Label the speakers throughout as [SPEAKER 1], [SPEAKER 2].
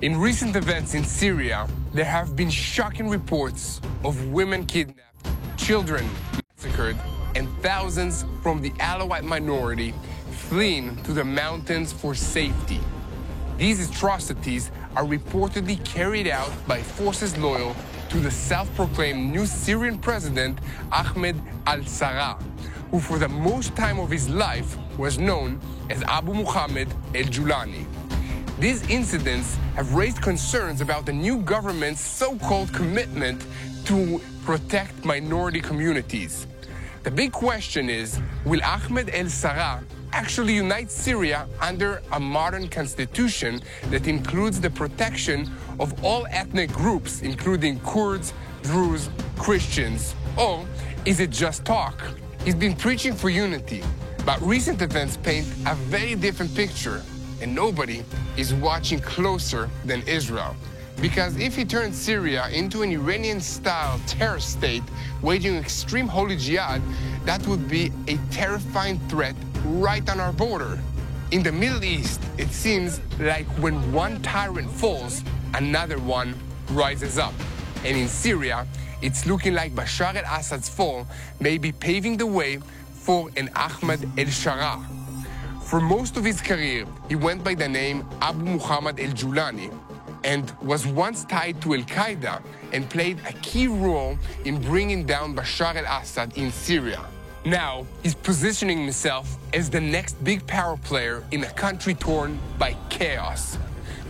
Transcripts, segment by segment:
[SPEAKER 1] In recent events in Syria, there have been shocking reports of women kidnapped, children massacred, and thousands from the Alawite minority fleeing to the mountains for safety. These atrocities are reportedly carried out by forces loyal to the self-proclaimed new Syrian president, Ahmad al-Shara, who for the most time of his life was known as Abu Muhammad al-Julani. These incidents have raised concerns about the new government's so-called commitment to protect minority communities. The big question is, will Ahmad al-Shara actually unite Syria under a modern constitution that includes the protection of all ethnic groups, including Kurds, Druze, Christians? Or is it just talk? He's been preaching for unity, but recent events paint a very different picture, and nobody is watching closer than Israel. Because if he turns Syria into an Iranian-style terror state waging extreme holy jihad, that would be a terrifying threat right on our border. In the Middle East, it seems like when one tyrant falls, another one rises up. And in Syria, it's looking like Bashar al-Assad's fall may be paving the way for an Ahmad al-Shara. For most of his career, he went by the name Abu Muhammad al-Julani and was once tied to al-Qaeda and played a key role in bringing down Bashar al-Assad in Syria. Now, he's positioning himself as the next big power player in a country torn by chaos.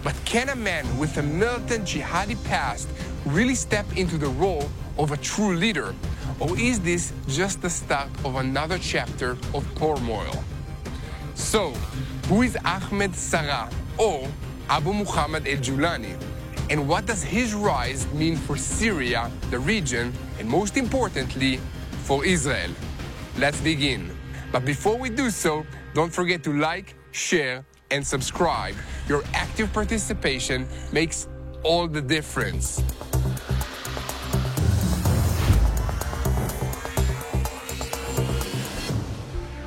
[SPEAKER 1] But can a man with a militant jihadi past really step into the role of a true leader? Or is this just the start of another chapter of turmoil? So, who is Ahmad Shara or Abu Muhammad al-Julani? And what does his rise mean for Syria, the region, and most importantly, for Israel? Let's begin. But before we do so, don't forget to like, share, and subscribe. Your active participation makes all the difference.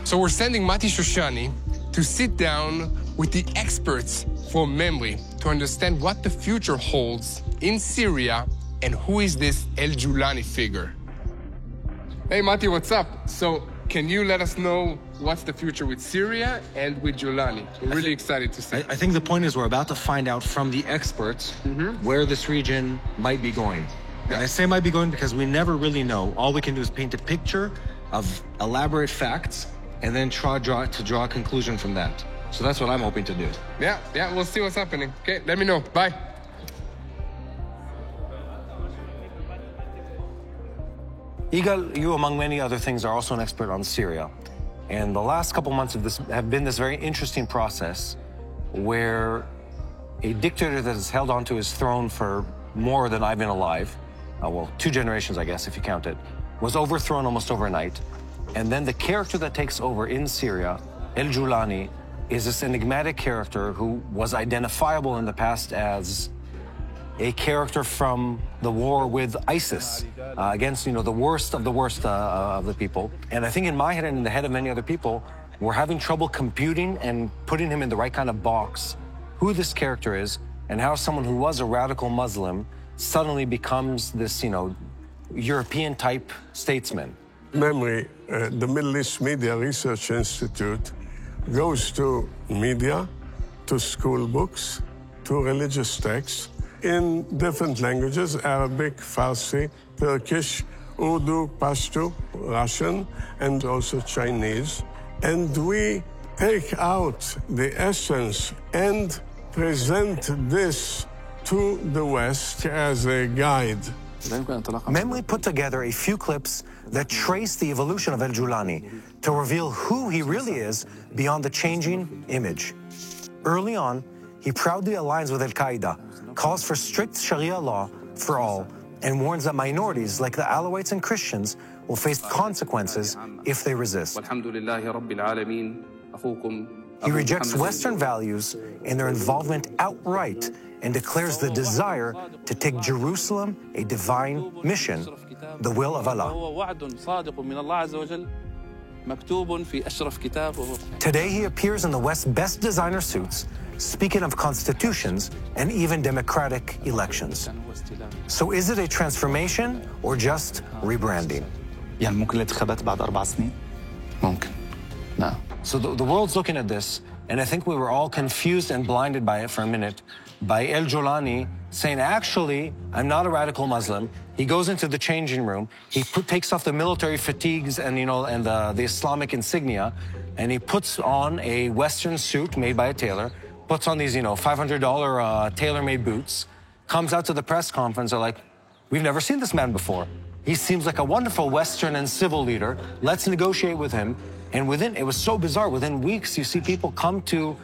[SPEAKER 1] So we're sending Mati Shoshani to sit down with the experts for memory to understand what the future holds in Syria and who is this al-Julani figure. Hey Mati, what's up? So can you let us know what's the future with Syria and with Julani? We're really excited to see.
[SPEAKER 2] I think the point is we're about to find out from the experts where this region might be going. And I say might be going because we never really know. All we can do is paint a picture of elaborate facts and then draw a conclusion from that. So that's what I'm hoping to do.
[SPEAKER 1] Yeah, we'll see what's happening. Okay, let me know. Bye.
[SPEAKER 2] Yigal, you, among many other things, are also an expert on Syria. And the last couple months have been this very interesting process where a dictator that has held onto his throne for more than I've been alive, well, 2 generations, I guess, if you count it, was overthrown almost overnight. And then the character that takes over in Syria, al-Julani, is this enigmatic character who was identifiable in the past as a character from the war with ISIS against, the worst of the people. And I think in my head and in the head of many other people, we're having trouble computing and putting him in the right kind of box, who this character is and how someone who was a radical Muslim suddenly becomes this, European-type statesman.
[SPEAKER 3] Memory, the Middle East Media Research Institute goes to media, to school books, to religious texts in different languages: Arabic, Farsi, Turkish, Urdu, Pashto, Russian, and also Chinese. And we take out the essence and present this to the West as a guide.
[SPEAKER 2] Memory put together a few clips that trace the evolution of al-Julani to reveal who he really is beyond the changing image. Early on, he proudly aligns with al-Qaeda, calls for strict Sharia law for all, and warns that minorities like the Alawites and Christians will face consequences if they resist. He rejects Western values and their involvement outright and declares the desire to take Jerusalem a divine mission, the will of Allah. Today he appears in the West's best designer suits, speaking of constitutions and even democratic elections. So is it a transformation or just rebranding?
[SPEAKER 4] يعني ممكن الانتخابات بعد 4 سنين؟
[SPEAKER 1] ممكن. نعم.
[SPEAKER 2] So the world's looking at this, and I think we were all confused and blinded by it for a minute, by al-Julani saying, actually, I'm not a radical Muslim. He goes into the changing room, he takes off the military fatigues and, and the Islamic insignia, and he puts on a Western suit made by a tailor, puts on these, $500 tailor-made boots, comes out to the press conference, they're like, we've never seen this man before. He seems like a wonderful Western and civil leader. Let's negotiate with him. And it was so bizarre. Within weeks, you see people come to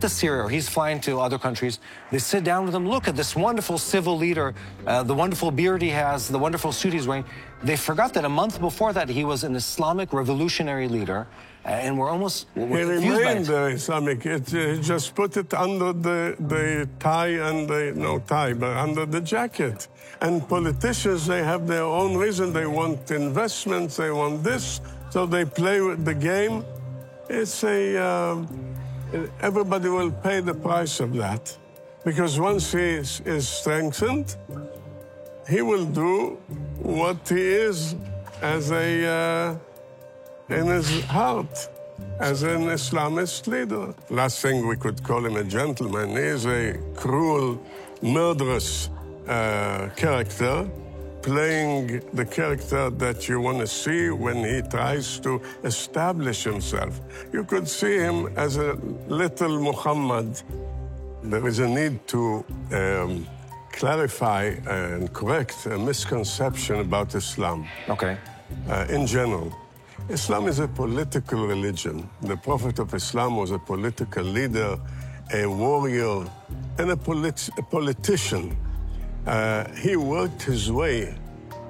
[SPEAKER 2] Syria, or he's flying to other countries. They sit down with him. Look at this wonderful civil leader, the wonderful beard he has, the wonderful suit he's wearing. They forgot that a month before that, he was an Islamic revolutionary leader. And we're
[SPEAKER 3] he remained Islamic. He just put it under the tie and no tie, but under the jacket. And politicians, they have their own reason. They want investments, they want this. So they play with the game. It's everybody will pay the price of that. Because once he is strengthened, he will do what he is as in his heart, as an Islamist leader. Last thing we could call him a gentleman. He is a cruel, murderous character, playing the character that you want to see when he tries to establish himself. You could see him as a little Muhammad. There is a need to clarify and correct a misconception about Islam.
[SPEAKER 2] Okay.
[SPEAKER 3] In general, Islam is a political religion. The Prophet of Islam was a political leader, a warrior, and a politician. He worked his way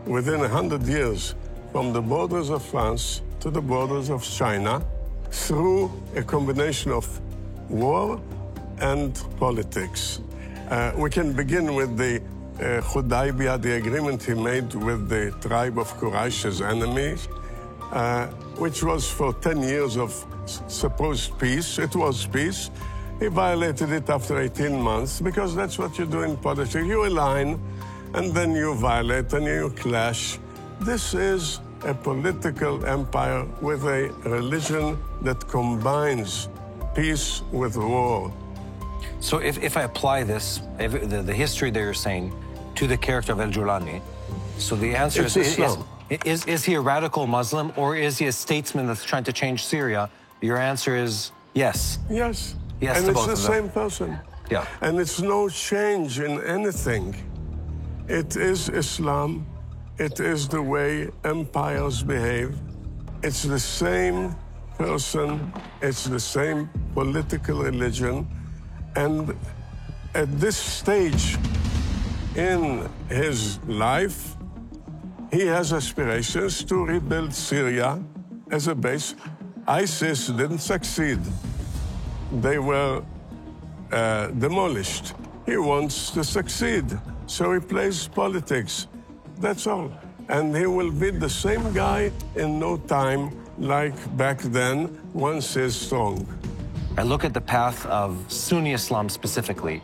[SPEAKER 3] within 100 years from the borders of France to the borders of China through a combination of war and politics. We can begin with the Hudaybiyah, the agreement he made with the tribe of Quraysh, his enemies, which was for 10 years of supposed peace. It was peace. He violated it after 18 months, because that's what you do in politics. You align, and then you violate, and you clash. This is a political empire with a religion that combines peace with war.
[SPEAKER 2] So if I apply this, the history that you're saying, to the character of al-Julani, so the answer is he a radical Muslim, or is he a statesman that's trying to change Syria? Your answer is yes.
[SPEAKER 3] Yes.
[SPEAKER 2] Yes,
[SPEAKER 3] and it's the same person.
[SPEAKER 2] Yeah.
[SPEAKER 3] And it's no change in anything. It is Islam. It is the way empires behave. It's the same person. It's the same political religion. And at this stage in his life, he has aspirations to rebuild Syria as a base. ISIS didn't succeed. They were demolished. He wants to succeed, so he plays politics. That's all. And he will be the same guy in no time like back then, once he's strong.
[SPEAKER 2] I look at the path of Sunni Islam specifically,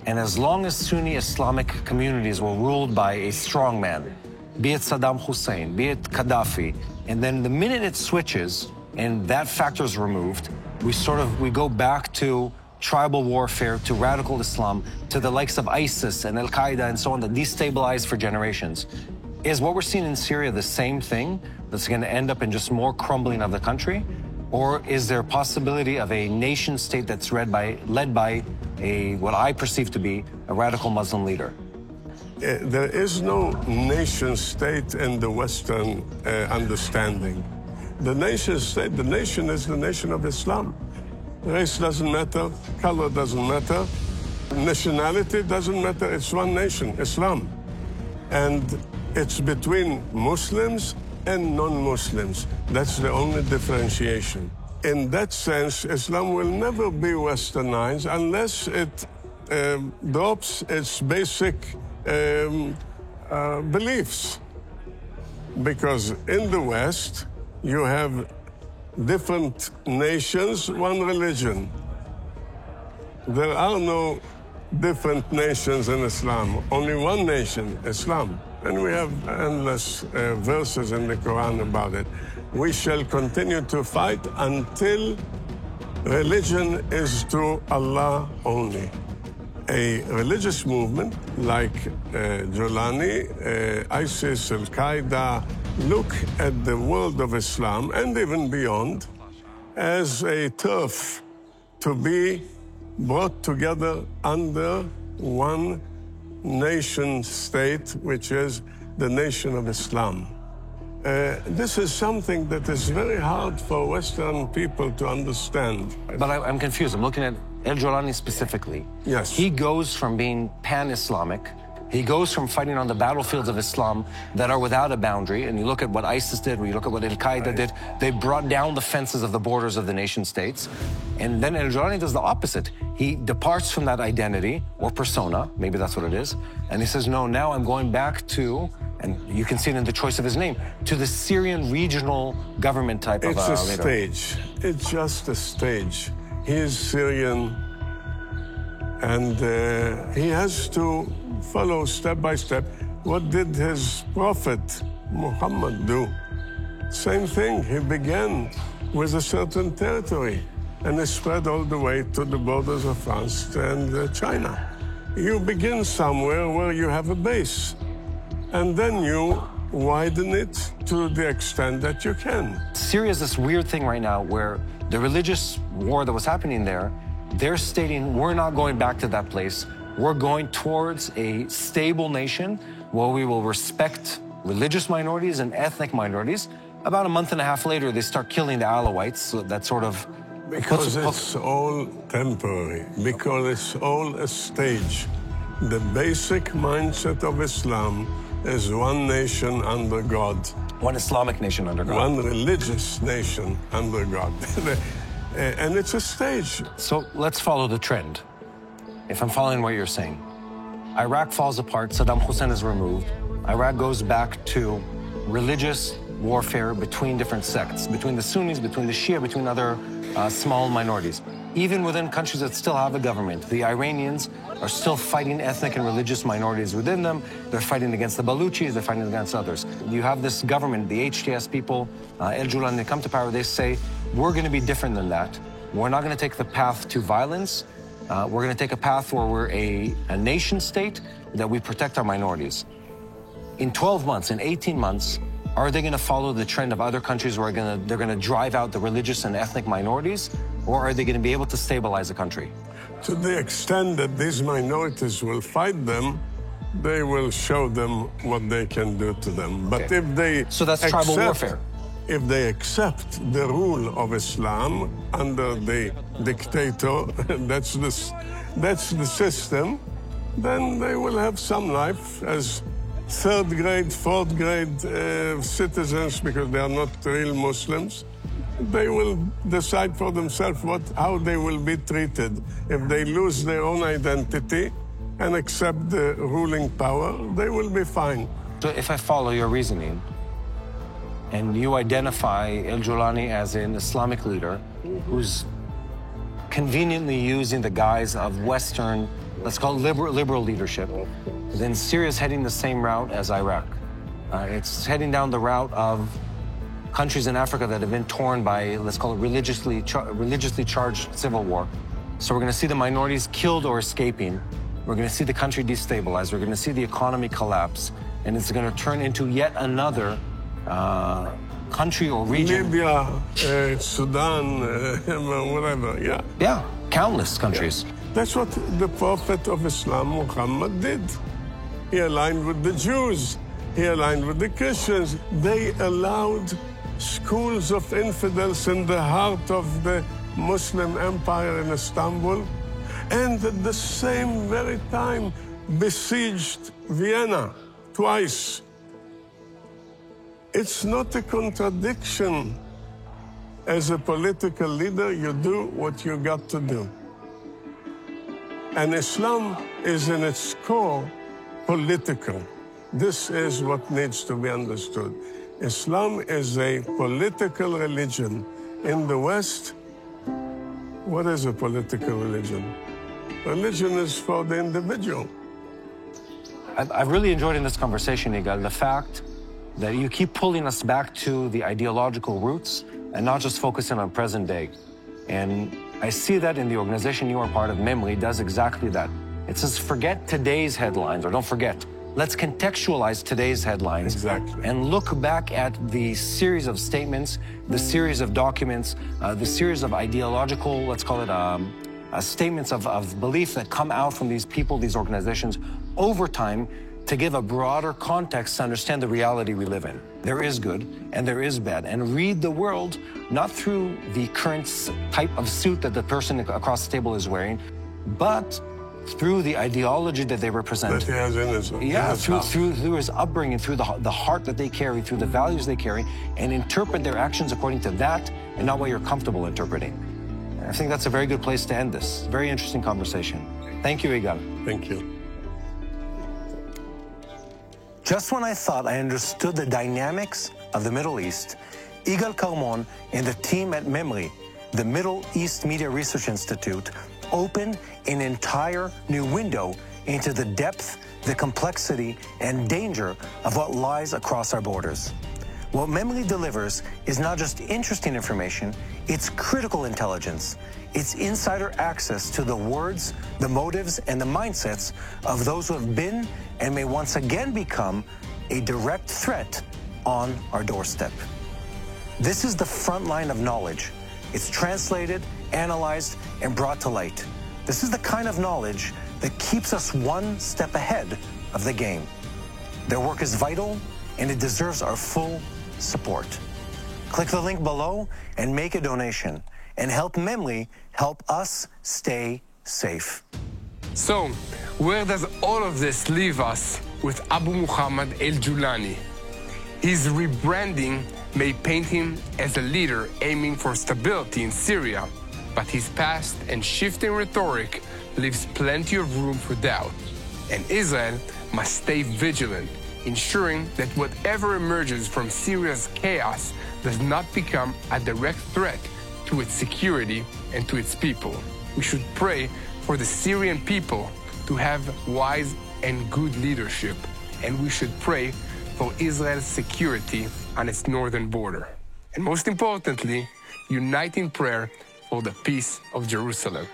[SPEAKER 2] and as long as Sunni Islamic communities were ruled by a strong man, be it Saddam Hussein, be it Gaddafi, and then the minute it switches and that factor is removed, we go back to tribal warfare, to radical Islam, to the likes of ISIS and al-Qaeda and so on that destabilized for generations. Is what we're seeing in Syria the same thing that's going to end up in just more crumbling of the country? Or is there a possibility of a nation state that's led by what I perceive to be a radical Muslim leader?
[SPEAKER 3] There is no nation state in the Western understanding. The nation state, the nation is the nation of Islam. Race doesn't matter, color doesn't matter, nationality doesn't matter. It's one nation, Islam. And it's between Muslims and non-Muslims. That's the only differentiation. In that sense, Islam will never be westernized unless it drops its basic beliefs. Because in the West, you have different nations, one religion. There are no different nations in Islam, only one nation, Islam. And we have endless verses in the Quran about it. We shall continue to fight until religion is to Allah only. A religious movement like al-Julani, ISIS, al-Qaeda, look at the world of Islam and even beyond as a turf to be brought together under one nation state, which is the nation of Islam. This is something that is very hard for Western people to understand.
[SPEAKER 2] But I'm confused. I'm looking at al-Julani specifically.
[SPEAKER 3] Yes.
[SPEAKER 2] He goes from being pan-Islamic. He goes from fighting on the battlefields of Islam that are without a boundary. And you look at what ISIS did, or you look at what al-Qaeda did. They brought down the fences of the borders of the nation states. And then al-Julani does the opposite. He departs from that identity or persona, maybe that's what it is. And he says, no, now I'm going back to, and you can see it in the choice of his name, to the Syrian regional government type of
[SPEAKER 3] leader. It's a
[SPEAKER 2] leader.
[SPEAKER 3] stage. It's just a stage. He is Syrian, and he has to follow step by step. What did his prophet Muhammad do? Same thing. He began with a certain territory, and it spread all the way to the borders of France and China. You begin somewhere where you have a base, and then you widen it to the extent that you can.
[SPEAKER 2] Syria is this weird thing right now where the religious war that was happening there, they're stating, we're not going back to that place. We're going towards a stable nation where we will respect religious minorities and ethnic minorities. About a month and a half later, they start killing the Alawites. So that sort of...
[SPEAKER 3] Because it's all temporary, because it's all a stage. The basic mindset of Islam is one nation under God.
[SPEAKER 2] One Islamic nation under God.
[SPEAKER 3] One religious nation under God. And it's a stage.
[SPEAKER 2] So let's follow the trend. If I'm following what you're saying, Iraq falls apart, Saddam Hussein is removed. Iraq goes back to religious warfare between different sects, between the Sunnis, between the Shia, between other small minorities. Even within countries that still have a government, the Iranians are still fighting ethnic and religious minorities within them. They're fighting against the Baluchis, they're fighting against others. You have this government, the HTS people, al-Julani, they come to power, they say, we're going to be different than that. We're not going to take the path to violence. We're going to take a path where we're a nation state, that we protect our minorities. In 12 months, in 18 months, are they going to follow the trend of other countries where they're going to drive out the religious and ethnic minorities, or are they going to be able to stabilize the country?
[SPEAKER 3] To the extent that these minorities will fight them, they will show them what they can do to them. But
[SPEAKER 2] Okay.
[SPEAKER 3] if they
[SPEAKER 2] So that's tribal warfare.
[SPEAKER 3] If they accept the rule of Islam under the dictator, that's the system, then they will have some life as third grade, fourth grade citizens, because they are not real Muslims. They will decide for themselves how they will be treated. If they lose their own identity and accept the ruling power, they will be fine.
[SPEAKER 2] So if I follow your reasoning, and you identify al-Julani as an Islamic leader who's conveniently using the guise of Western, let's call it liberal leadership, then Syria's heading the same route as Iraq. It's heading down the route of countries in Africa that have been torn by, let's call it religiously charged civil war. So we're going to see the minorities killed or escaping. We're going to see the country destabilized. We're going to see the economy collapse. And it's going to turn into yet another country or region.
[SPEAKER 3] Libya, Sudan, whatever, yeah.
[SPEAKER 2] Yeah, countless countries.
[SPEAKER 3] That's what the Prophet of Islam, Muhammad, did. He aligned with the Jews. He aligned with the Christians. They allowed schools of infidels in the heart of the Muslim empire in Istanbul, and at the same very time besieged Vienna twice. It's not a contradiction. As a political leader, you do what you got to do. And Islam is in its core political. This is what needs to be understood. Islam is a political religion. In the West, what is a political religion? Religion is for the individual.
[SPEAKER 2] I've really enjoyed in this conversation, Yigal, the fact that you keep pulling us back to the ideological roots and not just focusing on present day. And I see that in the organization you are part of, Memri, does exactly that. It says, forget today's headlines, or don't forget. Let's contextualize today's headlines.
[SPEAKER 3] Exactly.
[SPEAKER 2] And look back at the series of statements, the series of documents, the series of ideological, let's call it statements of belief that come out from these people, these organizations, over time, to give a broader context to understand the reality we live in. There is good and there is bad. And read the world not through the current type of suit that the person across the table is wearing, but through the ideology that they represent.
[SPEAKER 3] That he has in his,
[SPEAKER 2] yeah, through his upbringing, through the heart that they carry, through the values they carry, and interpret their actions according to that and not what you're comfortable interpreting. I think that's a very good place to end this. Very interesting conversation. Thank you, Yigal.
[SPEAKER 3] Thank you.
[SPEAKER 2] Just when I thought I understood the dynamics of the Middle East, Yigal Karmon and the team at Memri, the Middle East Media Research Institute, opened an entire new window into the depth, the complexity, and danger of what lies across our borders. What Memri delivers is not just interesting information, it's critical intelligence. It's insider access to the words, the motives, and the mindsets of those who have been and may once again become a direct threat on our doorstep. This is the front line of knowledge. It's translated, analyzed, and brought to light. This is the kind of knowledge that keeps us one step ahead of the game. Their work is vital, and it deserves our full support. Click the link below and make a donation, and help Memri help us stay safe.
[SPEAKER 1] So, where does all of this leave us with Abu Muhammad al-Julani? His rebranding may paint him as a leader aiming for stability in Syria, but his past and shifting rhetoric leaves plenty of room for doubt. And Israel must stay vigilant, ensuring that whatever emerges from Syria's chaos does not become a direct threat to its security and to its people. We should pray for the Syrian people to have wise and good leadership, and we should pray for Israel's security on its northern border. And most importantly, unite in prayer for the peace of Jerusalem.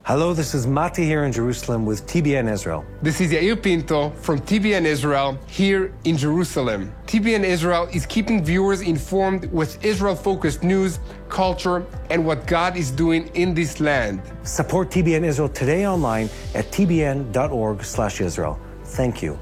[SPEAKER 2] Hello, this is Mati here in Jerusalem with TBN Israel.
[SPEAKER 1] This is Yair Pinto from TBN Israel here in Jerusalem. TBN Israel is keeping viewers informed with Israel-focused news, culture, and what God is doing in this land.
[SPEAKER 2] Support TBN Israel today online at tbn.org/Israel. Thank you.